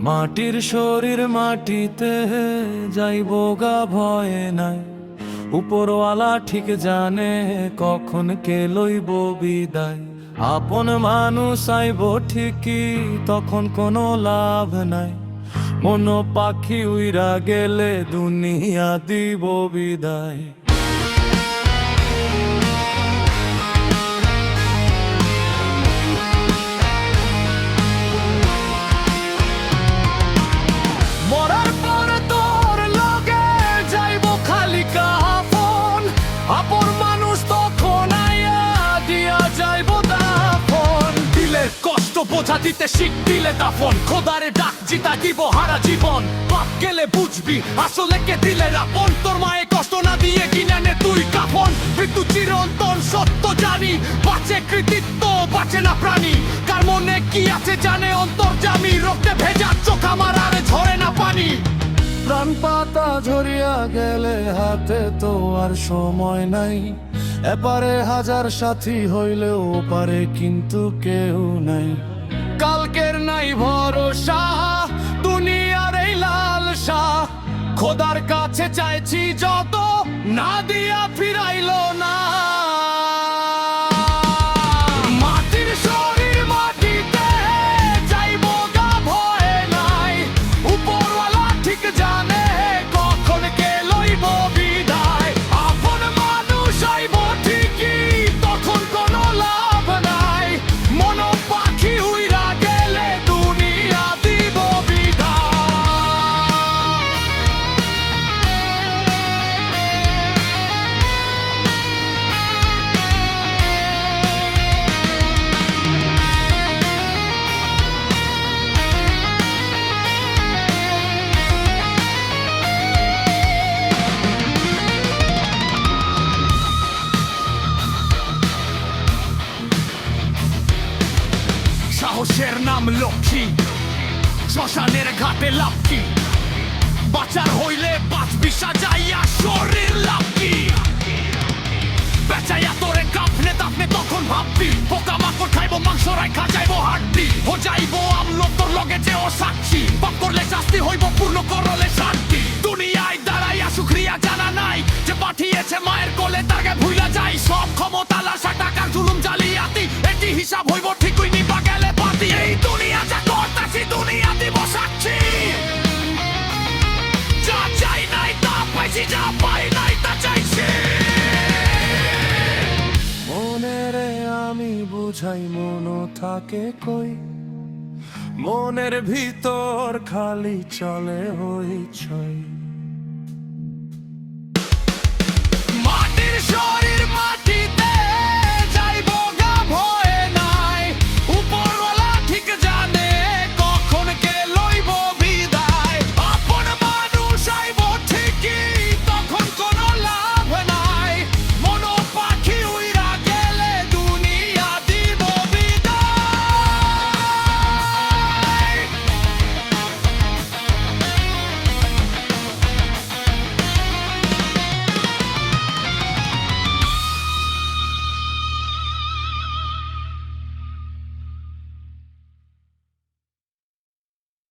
মাটির শরীর মাটিতে যাইব গা ভয়ে নাই, উপরওয়ালা ঠিক জানে কখন কে লইব বিদায়। আপন মানুষ আইব ঠিকই, তখন কোনো লাভ নাই, মন পাখি উইরা গেলে দুনিয়া দিব বিদায়। মরার পর তোর লগে যাইব খালি কাফন, আপন মানুষ তখন আইয়া দিয়া যাইব দাফন। দিলের কষ্ট বোঝা দিতে শিখ দিলে দাফন, খোদারে ডাক জিতা দিব হারা জীবন। বাপ গেলে বুঝবি আসলে কে দিলের আপন, তোর মায়ে কষ্ট না দিয়ে কিনে নে তুই কাফন। মৃত্যু চিরন্তন সত্য জানি, বাঁচে কৃতিত্ব বাঁচে না প্রাণী। কার মনে কি আছে জানে অন্তর্যামী, রক্তে ভেজা চোখ আমার আর ঝরে না পানি। প্রাণ পাতা ঝরিয়া গেলে হাতে তো আর সময় নাই, এপারে হাজার সাথী হইলেও ওপারে কিন্তু কেউ নাই। কালকের নাই ভরসা, দুনিয়ার এই লালসা, খোদার কাছে চাইছি যত, না দিয়া ফিরাইলো না। মাটির শরীর মাটিতে যাইব গা ভয়ে নাই, উপরওয়ালা ঠিক জানে কখন কে লইব বিদায়। আপন মানুষ আইব ঠিকই, তখন কোনো লাভ নাই, মন পাখি উইরা গেলে দুনিয়া দিব বিদায়। সাহসের নাম লক্ষ্মী, শ্মশানের ঘাটে লাপকি, বাঁচার হইলে বাঁচবি সাজাইয়া শরীর লাপকি। বেচাইয়া তোরে কাঁপনে তাপনে তখন ভাববি, পোকা মাকড় খাইবো মাংস রাইখা যাইবো হাড্ডি, হো যাইবো আমলো তোর লগে যে ও সাক্ষী। পাপ করলে শাস্তি হইব পূর্ণ করলে শান্তি। দুনিয়ায় দাঁড়াইয়া শুকরিয়া জানা নাই, যে পাঠিয়েছে মায়ের কোলে তাকে ভুইলা যাই। সব ক্ষমতা লাশা টাকার জুলুম জালিয়াতি, এটি হিসাব হইব ঠিকই নিবা গেলে পাতি। এই দুনিয়া যা করতাছি দুনিয়া দিব সাক্ষী, যা চাই নাই তা পাইছি, যা পাই নাই তা চাইছি। মনেরে আমি বুঝাই মনও থাকে কই, মনের ভিতর খালি চলে হইচই। মাটির